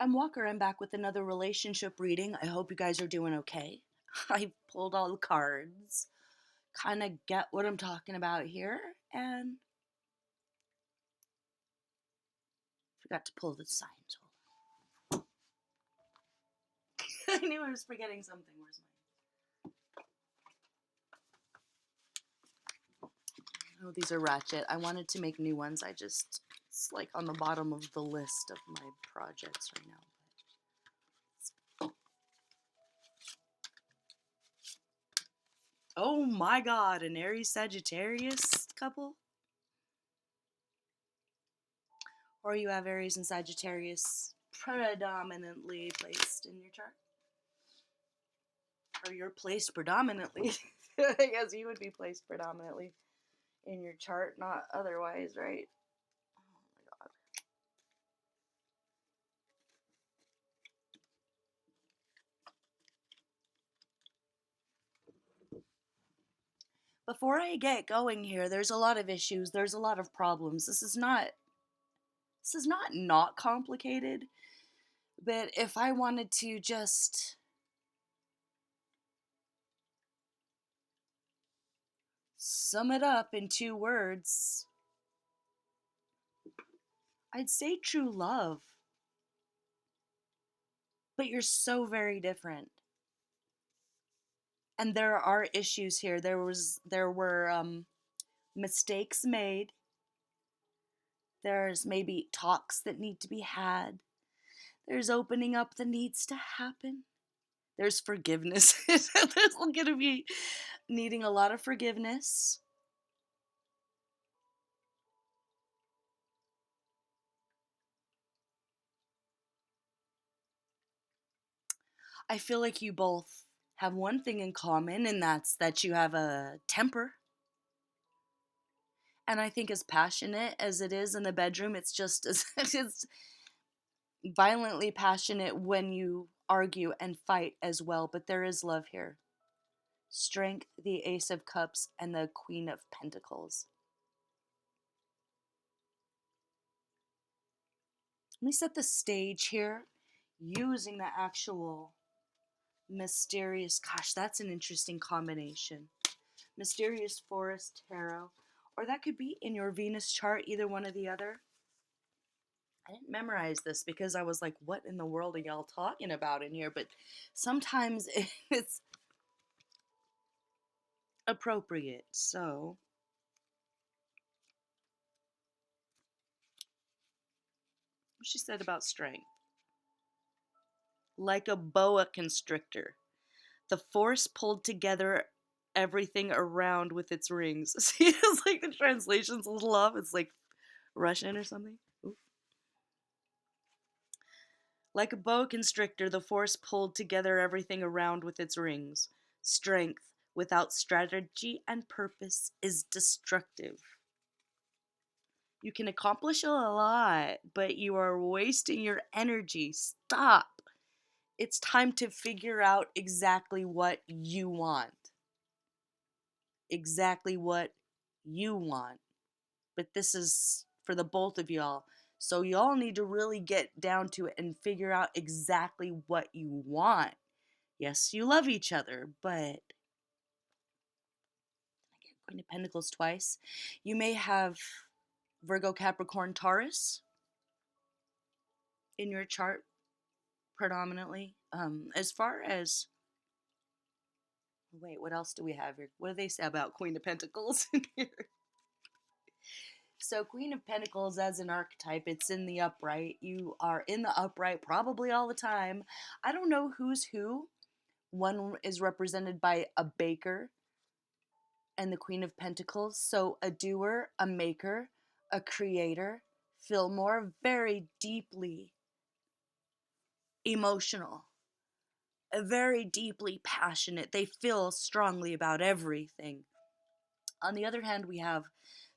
I'm Walker. I'm back with another relationship reading. I hope you guys are doing okay. I pulled all the cards, kind of get what I'm talking about here, and forgot to pull the signs. I knew I was forgetting something. Where's mine? Oh, these are ratchet. I wanted to make new ones. It's like on the bottom of the list of my projects right now. Oh my god, an Aries Sagittarius couple? Or you have Aries and Sagittarius predominantly placed in your chart? Or you're placed predominantly. I guess you would be placed predominantly in your chart, not otherwise, right? Oh my god. Before I get going here, there's a lot of issues, there's a lot of problems. This is not complicated, but if I wanted to just sum it up in two words, I'd say true love. But you're so very different. And there are issues here. There were mistakes made. There's maybe talks that need to be had. There's opening up that needs to happen. There's forgiveness. There's going to be needing a lot of forgiveness. I feel like you both have one thing in common, and that's that you have a temper. And I think as passionate as it is in the bedroom, it's just as it's violently passionate when you argue and fight as well. But there is love here. Strength, the Ace of Cups, and the Queen of Pentacles. Let me set the stage here using the actual mysterious. Gosh, that's an interesting combination. Mysterious Forest Tarot. Or that could be in your Venus chart, either one or the other. I didn't memorize this because I was like, what in the world are y'all talking about in here? But sometimes it's appropriate. So, what she said about strength. Like a boa constrictor, the force pulled together everything around with its rings. See, it's like the translation's a little off. It's like Russian or something. Ooh. Like a boa constrictor, the force pulled together everything around with its rings. Strength without strategy and purpose is destructive. You can accomplish a lot, but you are wasting your energy. Stop. It's time to figure out exactly what you want. Exactly what you want. But this is for the both of y'all. So y'all need to really get down to it and figure out exactly what you want. Yes, you love each other, but I get Queen of Pentacles twice. You may have Virgo, Capricorn, Taurus in your chart predominantly. As far as wait, what else do we have here? What do they say about Queen of Pentacles in here? So, Queen of Pentacles as an archetype, it's in the upright. You are in the upright probably all the time. I don't know who's who. One is represented by a baker and the Queen of Pentacles. So, a doer, a maker, a creator, feel more very deeply emotional, very deeply passionate. They feel strongly about everything. On the other hand, we have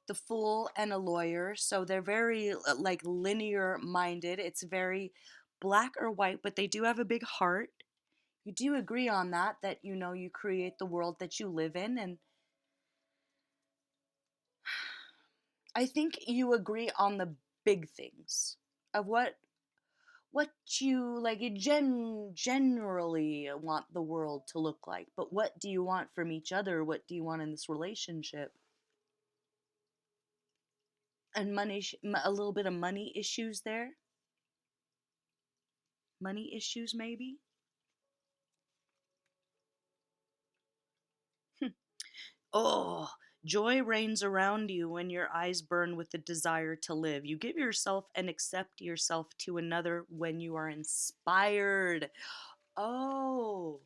the Fool and a lawyer, so they're very like linear minded. It's very black or white, but they do have a big heart. You do agree on that you know you create the world that you live in, and I think you agree on the big things of what you like generally want the world to look like, but what do you want from each other? What do you want in this relationship? And a little bit of money issues there. Money issues, maybe. Oh, joy reigns around you when your eyes burn with the desire to live. You give yourself and accept yourself to another when you are inspired. Oh,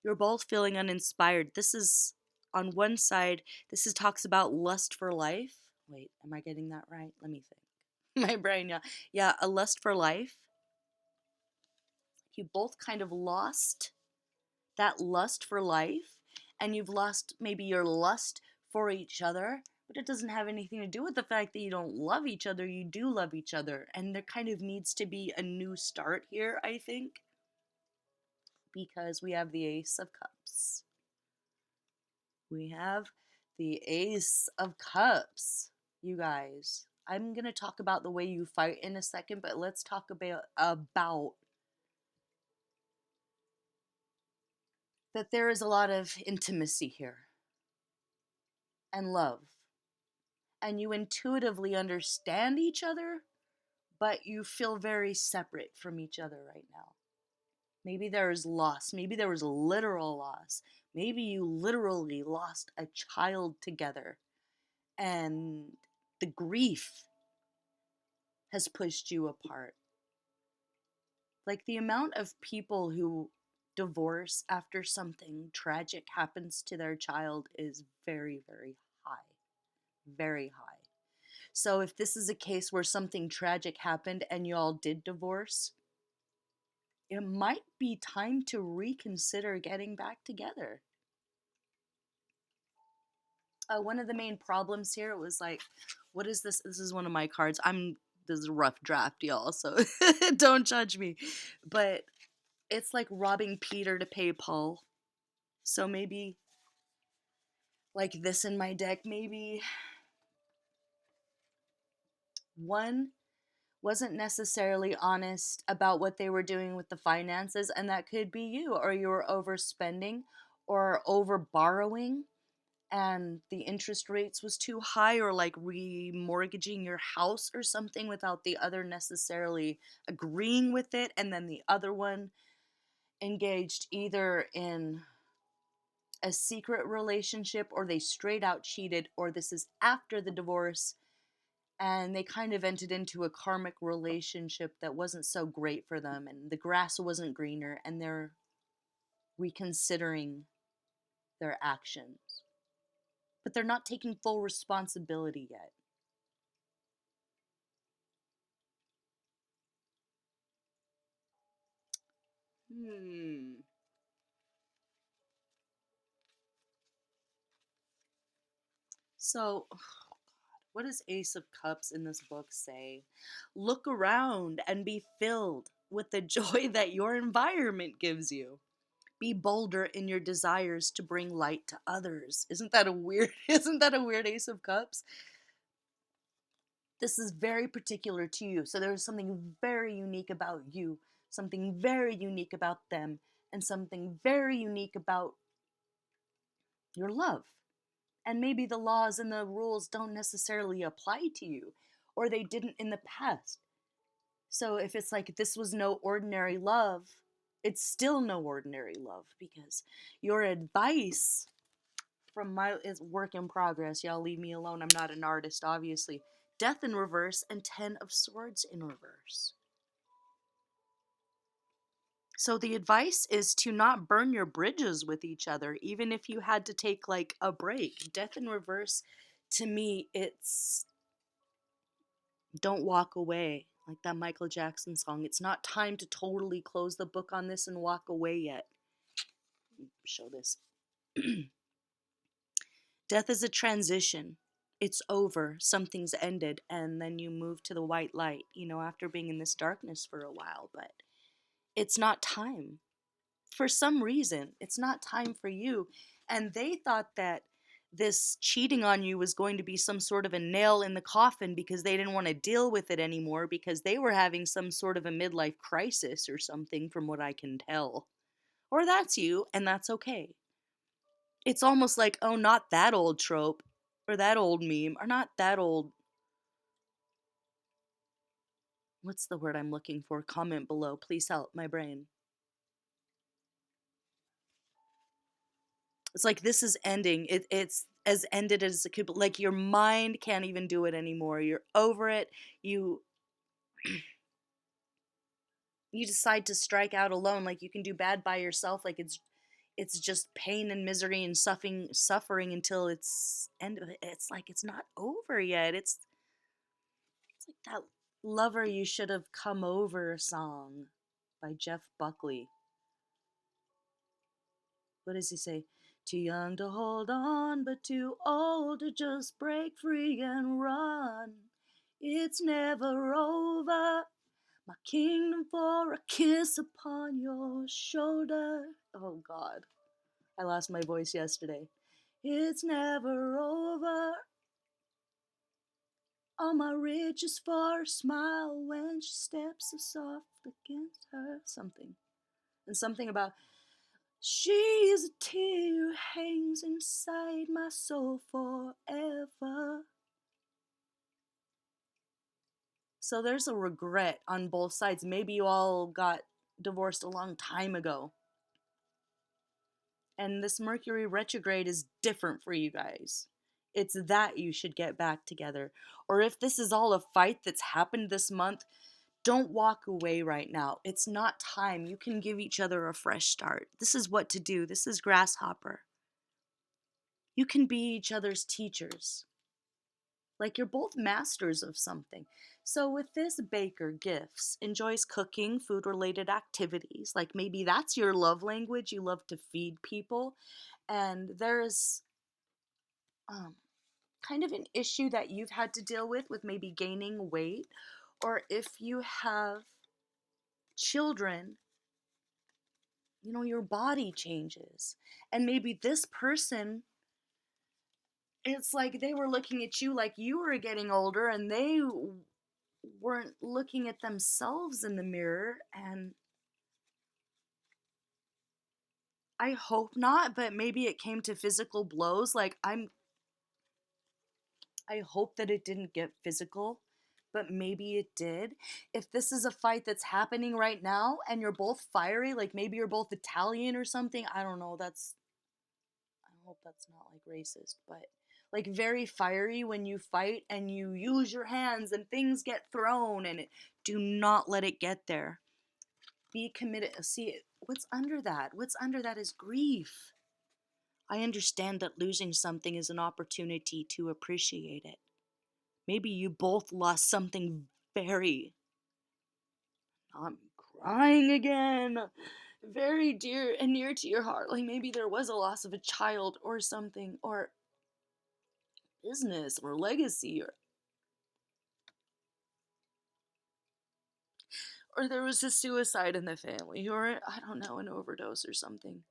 you're both feeling uninspired. This is, on one side, this is talks about lust for life. Wait, am I getting that right? Let me think. My brain, yeah. Yeah, a lust for life. You both kind of lost that lust for life, and you've lost maybe your lust for each other, but it doesn't have anything to do with the fact that you don't love each other. You do love each other, and there kind of needs to be a new start here, I think, because we have the Ace of Cups. We have the Ace of Cups, you guys. I'm going to talk about the way you fight in a second, but let's talk about that there is a lot of intimacy here and love. And you intuitively understand each other, but you feel very separate from each other right now. Maybe there is loss. Maybe there was literal loss. Maybe you literally lost a child together, and the grief has pushed you apart. Like the amount of people who divorce after something tragic happens to their child is very, very high. Very high. So if this is a case where something tragic happened and you all did divorce, it might be time to reconsider getting back together. One of the main problems here was like, what is this? This is one of my cards. This is a rough draft, y'all, so don't judge me. But it's like robbing Peter to pay Paul. So maybe like this in my deck, maybe one wasn't necessarily honest about what they were doing with the finances, and that could be you, or you were overspending or over borrowing and the interest rates was too high, or like remortgaging your house or something without the other necessarily agreeing with it, and then the other one engaged either in a secret relationship or they straight out cheated, or this is after the divorce and they kind of entered into a karmic relationship that wasn't so great for them, and the grass wasn't greener, and they're reconsidering their actions. But they're not taking full responsibility yet. Hmm. So, what does Ace of Cups in this book say? Look around and be filled with the joy that your environment gives you. Be bolder in your desires to bring light to others. Isn't that a weird isn't that a weird Ace of Cups? This is very particular to you. So there's something very unique about you, something very unique about them, and something very unique about your love. And maybe the laws and the rules don't necessarily apply to you, or they didn't in the past. So if it's like this was no ordinary love, it's still no ordinary love, because your advice from my is work in progress. Y'all leave me alone. I'm not an artist, obviously. Death in reverse and 10 of Swords in reverse. So the advice is to not burn your bridges with each other, even if you had to take like a break. Death in reverse, to me, it's don't walk away. Like that Michael Jackson song. It's not time to totally close the book on this and walk away yet. Show this. Death is a transition. It's over. Something's ended. And then you move to the white light, after being in this darkness for a while. But it's not time. For some reason, it's not time for you. And they thought that this cheating on you was going to be some sort of a nail in the coffin because they didn't want to deal with it anymore because they were having some sort of a midlife crisis or something, from what I can tell. Or that's you, and that's okay. It's almost like, oh, not that old trope, or that old meme, or not that old. What's the word I'm looking for? Comment below. Please help my brain. It's like this is ending. It's as ended as it could. Like your mind can't even do it anymore. You're over it. You decide to strike out alone. Like you can do bad by yourself. Like it's just pain and misery and suffering until it's end. It's like it's not over yet. It's like that "Lover You Should Have Come Over" song by Jeff Buckley. What does he say? Too young to hold on, but too old to just break free and run. It's never over. My kingdom for a kiss upon your shoulder. Oh God, I lost my voice yesterday. It's never over. All my riches for a smile when she steps so soft against her. Something. And something about she is a tear hangs inside my soul forever. So there's a regret on both sides. Maybe you all got divorced a long time ago. And this Mercury retrograde is different for you guys. It's that you should get back together. Or if this is all a fight that's happened this month, don't walk away right now. It's not time. You can give each other a fresh start. This is what to do. This is Grasshopper. You can be each other's teachers. Like you're both masters of something. So with this baker, gifts, enjoys cooking, food related activities. Like maybe that's your love language. You love to feed people. And there's kind of an issue that you've had to deal with maybe gaining weight. Or if you have children, you know, your body changes. And maybe this person, it's like they were looking at you like you were getting older and they weren't looking at themselves in the mirror. And I hope not, but maybe it came to physical blows. Like I hope that it didn't get physical, but maybe it did. If this is a fight that's happening right now and you're both fiery, like maybe you're both Italian or something, I don't know, I hope that's not like racist, but like very fiery when you fight and you use your hands and things get thrown and do not let it get there. Be committed. See, what's under that? What's under that is grief. I understand that losing something is an opportunity to appreciate it. Maybe you both lost something very, I'm crying again, very dear and near to your heart. Like maybe there was a loss of a child or something, or business or legacy, or there was a suicide in the family, or I don't know, an overdose or something.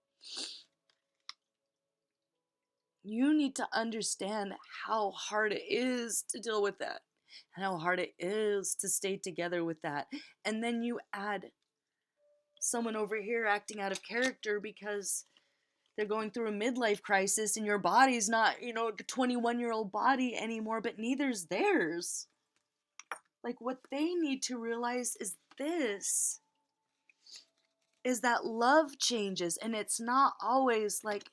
You need to understand how hard it is to deal with that and how hard it is to stay together with that. And then you add someone over here acting out of character because they're going through a midlife crisis and your body's not, you know, the 21-year-old body anymore, but neither's theirs. Like what they need to realize is this, is that love changes, and it's not always like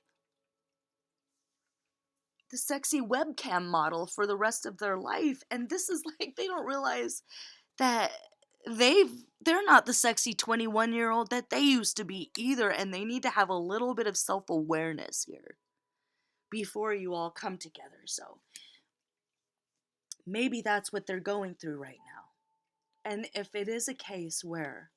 the sexy webcam model for the rest of their life. And this is like, they don't realize that they're not the sexy 21-year-old that they used to be either, and they need to have a little bit of self-awareness here before you all come together. So maybe that's what they're going through right now. And if it is a case where,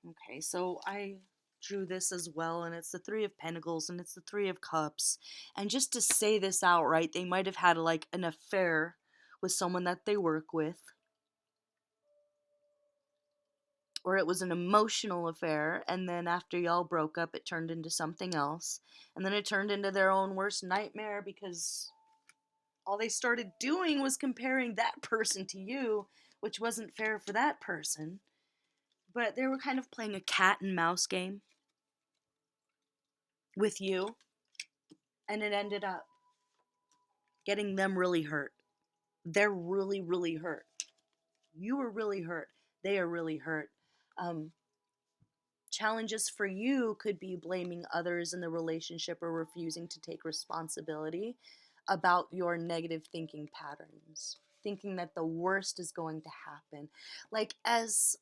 okay, so I drew this as well, and it's the Three of Pentacles and it's the Three of Cups. And just to say this outright, they might have had like an affair with someone that they work with. or it was an emotional affair, and then after y'all broke up, it turned into something else, and then it turned into their own worst nightmare because all they started doing was comparing that person to you, which wasn't fair for that person. But they were kind of playing a cat and mouse game with you, and it ended up getting them really hurt. They're really, really hurt. You were really hurt. They are really hurt. Um, Challenges for you could be blaming others in the relationship or refusing to take responsibility about your negative thinking patterns, thinking that the worst is going to happen. Like, as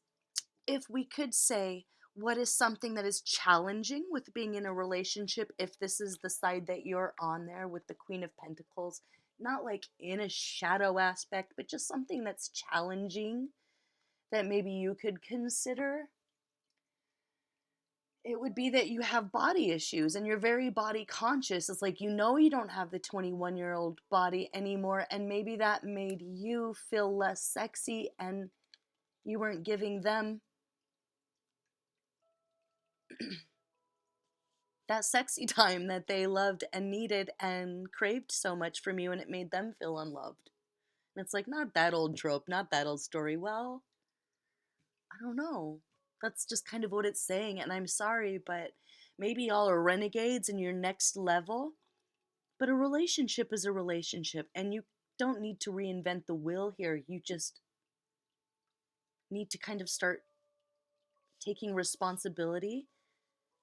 if we could say, what is something that is challenging with being in a relationship if this is the side that you're on there with the Queen of Pentacles? Not like in a shadow aspect, but just something that's challenging that maybe you could consider. It would be that you have body issues and you're very body conscious. It's like, you know, you don't have the 21-year-old body anymore, and maybe that made you feel less sexy and you weren't giving them that sexy time that they loved and needed and craved so much from you, and it made them feel unloved. And it's like, not that old trope, not that old story. Well, I don't know. That's just kind of what it's saying, and I'm sorry, but maybe y'all are renegades in your next level. But a relationship is a relationship, and you don't need to reinvent the wheel here. You just need to kind of start taking responsibility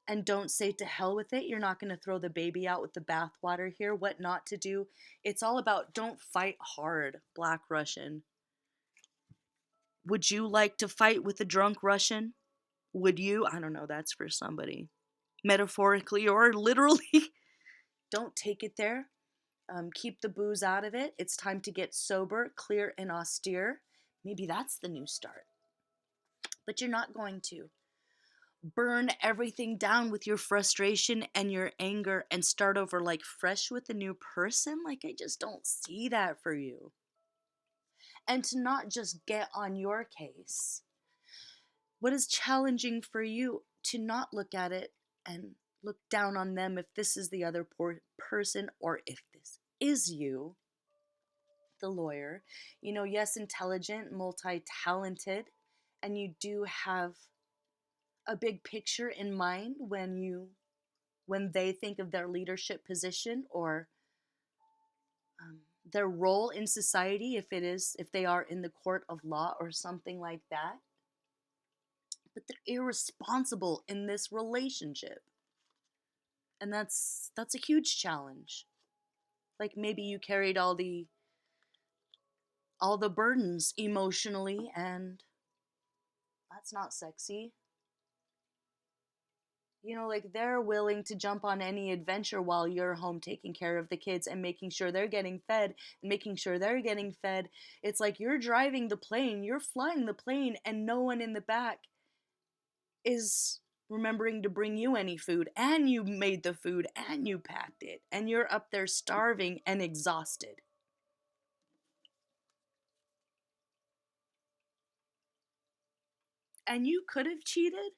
and don't say to hell with it. You're not going to throw the baby out with the bathwater here. What not to do. It's all about don't fight hard, Black Russian. Would you like to fight with a drunk Russian? Would you? I don't know. That's for somebody. Metaphorically or literally. Don't take it there. Keep the booze out of it. It's time to get sober, clear, and austere. Maybe that's the new start. But you're not going to burn everything down with your frustration and your anger and start over like fresh with a new person. Like, I just don't see that for you. And to not just get on your case. What is challenging for you to not look at it and look down on them if this is the other person, or if this is you, the lawyer. You know, yes, intelligent, multi-talented, and you do have a big picture in mind when they think of their leadership position or their role in society, if they are in the court of law or something like that. But they're irresponsible in this relationship, and that's a huge challenge. Like, maybe you carried all the burdens emotionally, and that's not sexy. You know, like, they're willing to jump on any adventure while you're home taking care of the kids and making sure they're getting fed and making sure they're getting fed. It's like you're driving the plane, you're flying the plane, and no one in the back is remembering to bring you any food, and you made the food and you packed it, and you're up there starving and exhausted. And you could have cheated,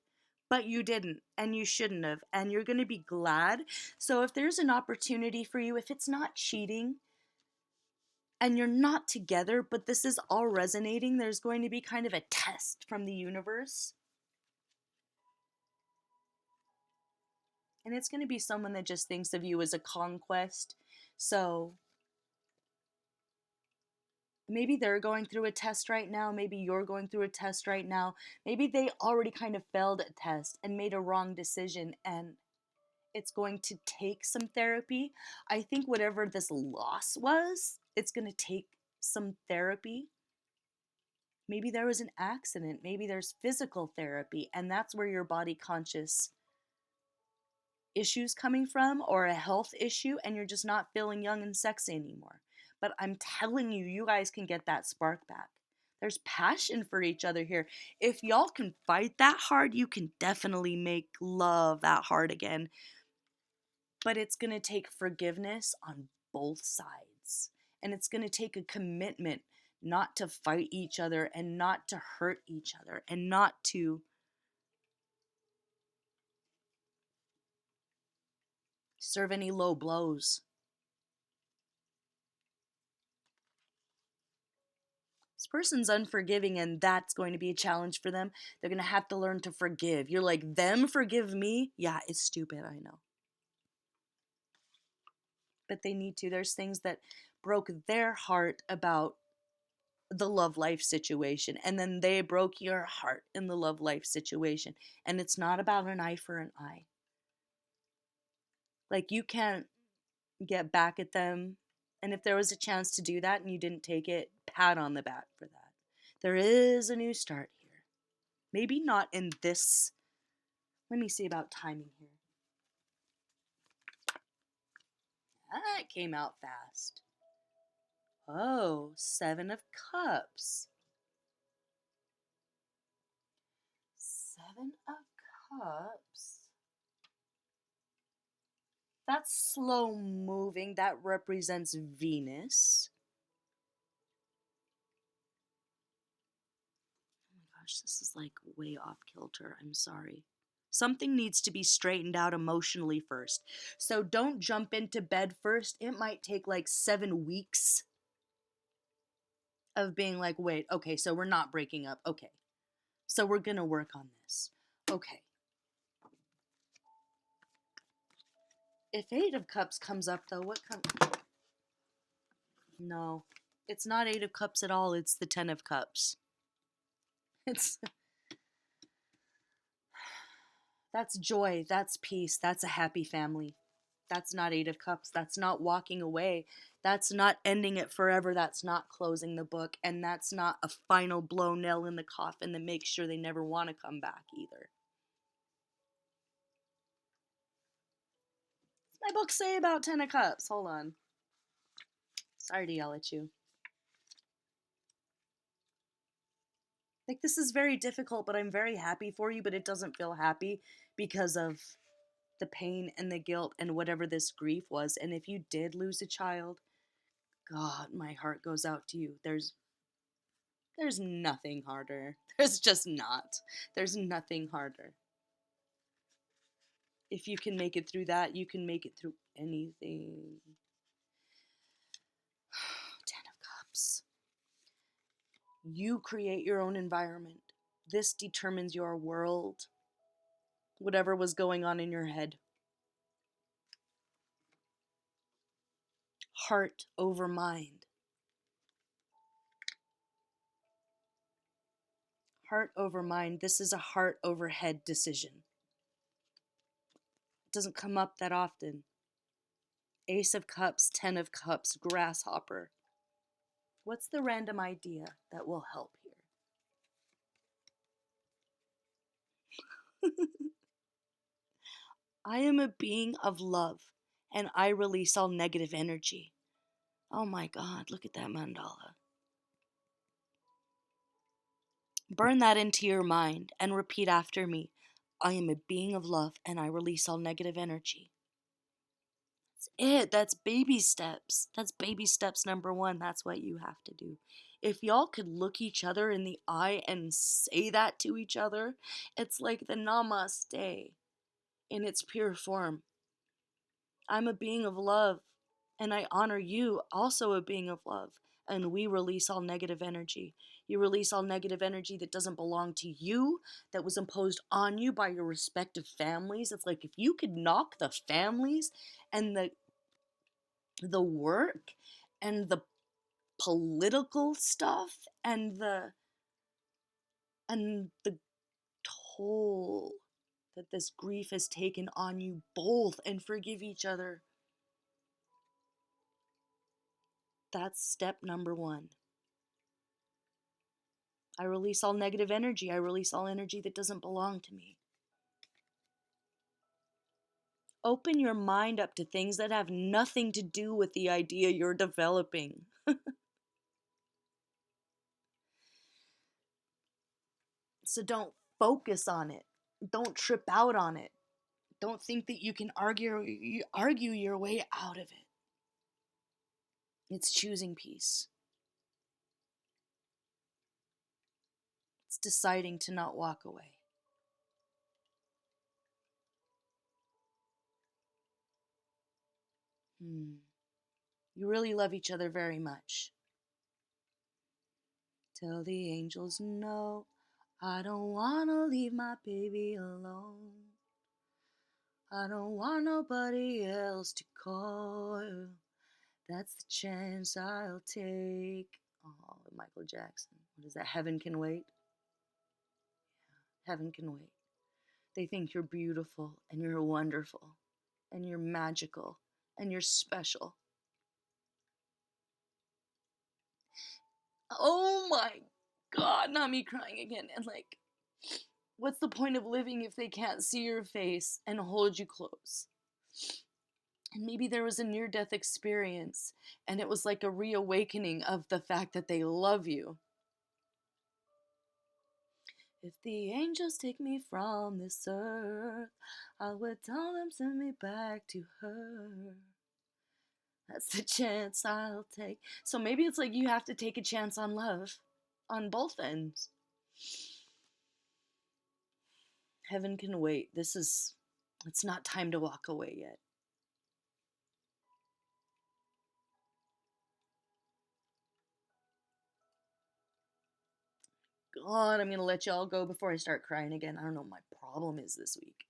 but you didn't, and you shouldn't have, and you're going to be glad. So if there's an opportunity for you, if it's not cheating and you're not together, but this is all resonating, there's going to be kind of a test from the universe. And it's going to be someone that just thinks of you as a conquest. So maybe they're going through a test right now. Maybe you're going through a test right now. Maybe they already kind of failed a test and made a wrong decision, and it's going to take some therapy. I think whatever this loss was, it's going to take some therapy. Maybe there was an accident. Maybe there's physical therapy, and that's where your body conscious issues coming from, or a health issue, and you're just not feeling young and sexy anymore. But I'm telling you, you guys can get that spark back. There's passion for each other here. If y'all can fight that hard, you can definitely make love that hard again. But it's going to take forgiveness on both sides. And it's going to take a commitment not to fight each other and not to hurt each other and not to serve any low blows. This person's unforgiving, and that's going to be a challenge for them. They're going to have to learn to forgive. You're like, them forgive me? Yeah, it's stupid, I know. But they need to. There's things that broke their heart about the love life situation, and then they broke your heart in the love life situation. And it's not about an eye for an eye. Like, you can't get back at them. And if there was a chance to do that and you didn't take it, pat on the back for that. There is a new start here. Maybe not in this. Let me see about timing here. That came out fast. Oh, 7 of Cups. 7 of Cups. That's slow moving. That represents Venus. Oh my gosh, this is like way off kilter. I'm sorry. Something needs to be straightened out emotionally first. So don't jump into bed first. It might take like 7 weeks of being like, wait, okay, so we're not breaking up. Okay. So we're going to work on this. Okay. If 8 of Cups comes up, though, what comes? No, it's not 8 of Cups at all. It's the 10 of Cups. That's joy. That's peace. That's a happy family. That's not 8 of Cups. That's not walking away. That's not ending it forever. That's not closing the book. And that's not a final blow nail in the coffin that makes sure they never want to come back either. What's my book say about 10 of Cups? Hold on. Sorry to yell at you. Like, this is very difficult, but I'm very happy for you, but it doesn't feel happy because of the pain and the guilt and whatever this grief was. And if you did lose a child, God, my heart goes out to you. There's nothing harder. There's just not. There's nothing harder. If you can make it through that, you can make it through anything. 10 of Cups. You create your own environment. This determines your world. Whatever was going on in your head. Heart over mind. Heart over mind. This is a heart over head decision. It doesn't come up that often. Ace of Cups, 10 of Cups, grasshopper. What's the random idea that will help here? I am a being of love, and I release all negative energy. Oh my God, look at that mandala. Burn that into your mind and repeat after me. I am a being of love, and I release all negative energy. That's it. That's baby steps. That's baby steps number 1. That's what you have to do. If y'all could look each other in the eye and say that to each other, it's like the namaste in its pure form. I'm a being of love, and I honor you, also a being of love, and we release all negative energy. You release all negative energy that doesn't belong to you, that was imposed on you by your respective families. It's like if you could knock the families and the work and the political stuff and the toll that this grief has taken on you both and forgive each other. That's step number 1. I release all negative energy. I release all energy that doesn't belong to me. Open your mind up to things that have nothing to do with the idea you're developing. So don't focus on it. Don't trip out on it. Don't think that you can argue your way out of it. It's choosing peace. It's deciding to not walk away. You really love each other very much. Tell the angels no, I don't wanna leave my baby alone. I don't want nobody else to call. That's the chance I'll take. Oh, Michael Jackson. What is that? Heaven Can Wait? Heaven Can Wait. They think you're beautiful and you're wonderful and you're magical and you're special. Oh my God, not me crying again. And like, what's the point of living if they can't see your face and hold you close? And maybe there was a near death experience and it was like a reawakening of the fact that they love you. If the angels take me from this earth, I would tell them send me back to her. That's the chance I'll take. So maybe it's like you have to take a chance on love on both ends. Heaven can wait. It's not time to walk away yet. God, I'm going to let you all go before I start crying again. I don't know what my problem is this week.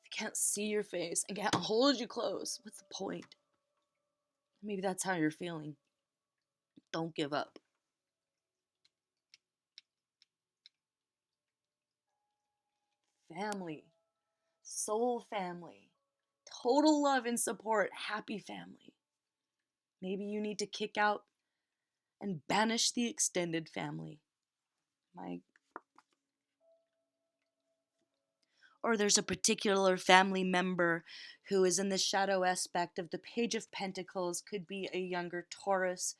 If I can't see your face and can't hold you close, what's the point? Maybe that's how you're feeling. Don't give up. Family, soul family, total love and support, happy family. Maybe you need to kick out and banish the extended family. Or there's a particular family member who is in the shadow aspect of the Page of Pentacles, could be a younger Taurus,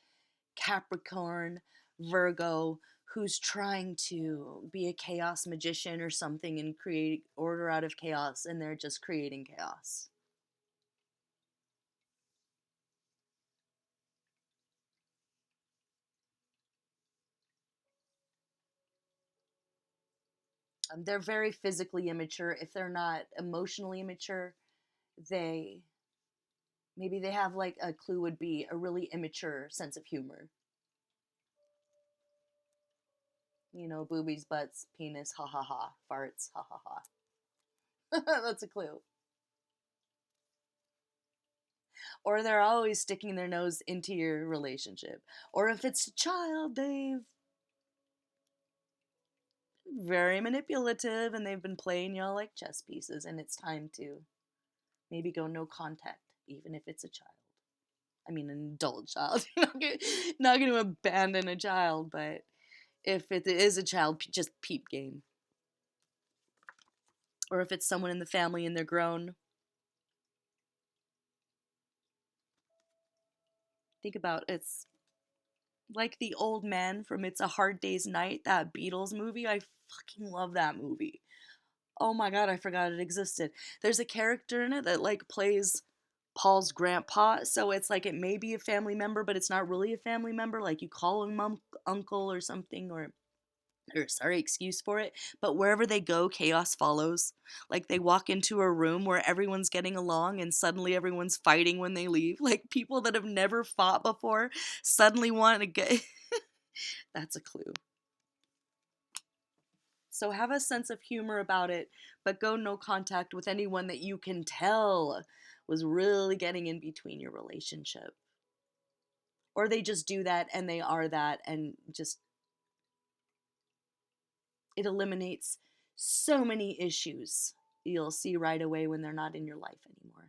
Capricorn, Virgo, who's trying to be a chaos magician or something and create order out of chaos, and they're just creating chaos. They're very physically immature. If they're not emotionally immature, they maybe they have, like, a clue would be a really immature sense of humor. You know, boobies, butts, penis, ha ha ha, farts, ha ha ha. That's a clue. Or they're always sticking their nose into your relationship. Or if it's a child, they've very manipulative and they've been playing y'all like chess pieces, and it's time to maybe go no contact, even if it's a child. I mean, an adult child. Not going to abandon a child, but if it is a child, just peep game. Or if it's someone in the family and they're grown. Think about it's like the old man from It's a Hard Day's Night, that Beatles movie. I fucking love that movie. Oh my god, I forgot it existed. There's a character in it that like plays Paul's grandpa, so it's like it may be a family member, but it's not really a family member. Like you call him uncle or something, or sorry, excuse for it. But wherever they go, chaos follows. Like they walk into a room where everyone's getting along and suddenly everyone's fighting when they leave. Like people that have never fought before suddenly want to get. That's a clue. So have a sense of humor about it, but go no contact with anyone that you can tell was really getting in between your relationship. Or they just do that and they are that, and just it eliminates so many issues you'll see right away when they're not in your life anymore.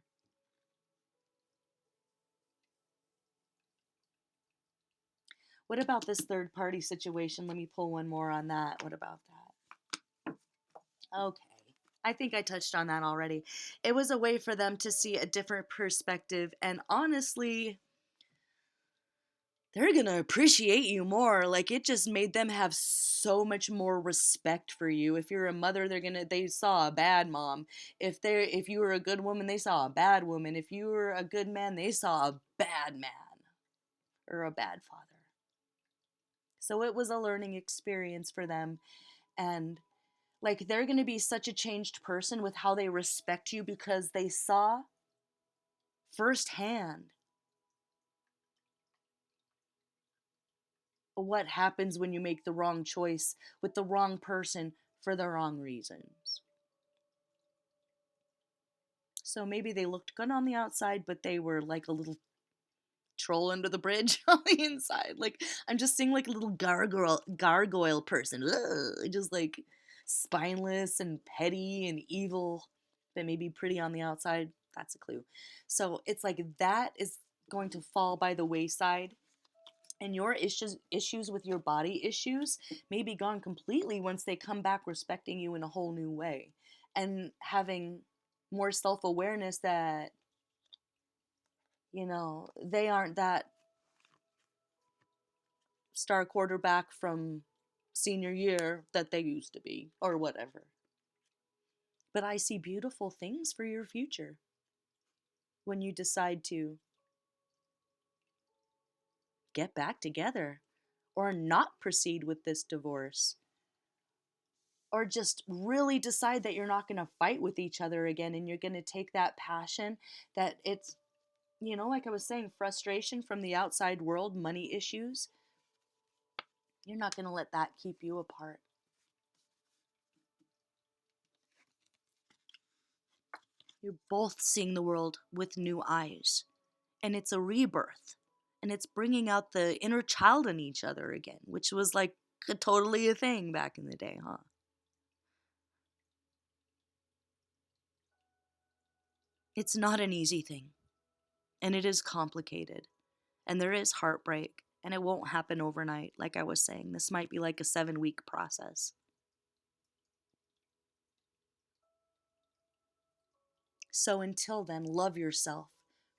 What about this third party situation? Let me pull one more on that. What about that? Okay. I think I touched on that already. It was a way for them to see a different perspective, and honestly, they're gonna appreciate you more. Like it just made them have so much more respect for you. If you're a mother, they saw a bad mom. If you were a good woman, they saw a bad woman. If you were a good man, they saw a bad man or a bad father. So it was a learning experience for them, and Like they're going to be such a changed person with how they respect you because they saw firsthand what happens when you make the wrong choice with the wrong person for the wrong reasons. So maybe they looked good on the outside, but they were like a little troll under the bridge on the inside. Like I'm just seeing like a little gargoyle person. Ugh, just like spineless and petty and evil, but maybe pretty on the outside. That's a clue. So it's like that is going to fall by the wayside. And your issues with your body issues may be gone completely once they come back respecting you in a whole new way and having more self-awareness that they aren't that star quarterback from senior year that they used to be or whatever. But I see beautiful things for your future when you decide to get back together or not proceed with this divorce or just really decide that you're not going to fight with each other again and you're going to take that passion that it's, like I was saying, frustration from the outside world, money issues. You're not going to let that keep you apart. You're both seeing the world with new eyes. And it's a rebirth. And it's bringing out the inner child in each other again, which was like totally a thing back in the day, huh? It's not an easy thing. And it is complicated. And there is heartbreak. And it won't happen overnight, like I was saying. This might be like a 7-week process. So until then, love yourself.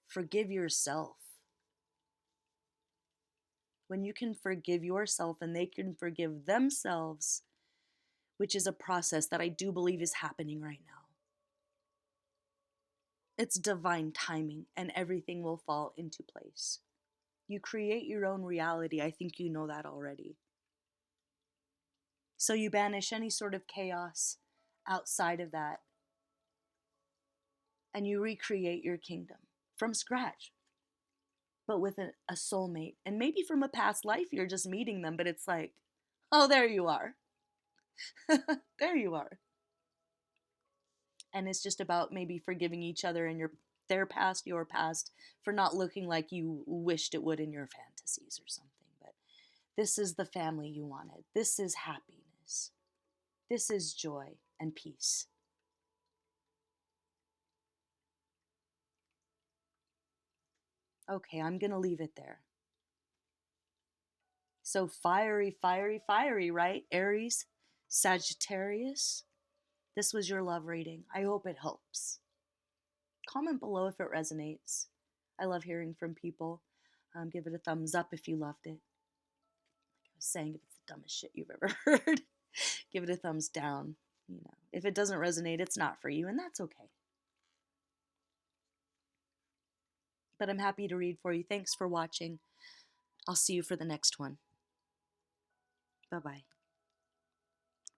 Forgive yourself. When you can forgive yourself and they can forgive themselves, which is a process that I do believe is happening right now. It's divine timing and everything will fall into place. You create your own reality. I think you know that already. So you banish any sort of chaos outside of that and you recreate your kingdom from scratch, but with a soulmate. And maybe from a past life, you're just meeting them, but it's like, oh, there you are. There you are. And it's just about maybe forgiving each other and their past, your past, for not looking like you wished it would in your fantasies or something. But this is the family you wanted. This is happiness. This is joy and peace. Okay, I'm going to leave it there. So fiery, fiery, fiery, right? Aries, Sagittarius. This was your love reading. I hope it helps. Comment below if it resonates. I love hearing from people. Give it a thumbs up if you loved it. Like I was saying, if it's the dumbest shit you've ever heard, give it a thumbs down. If it doesn't resonate, it's not for you, and that's okay. But I'm happy to read for you. Thanks for watching. I'll see you for the next one. Bye-bye.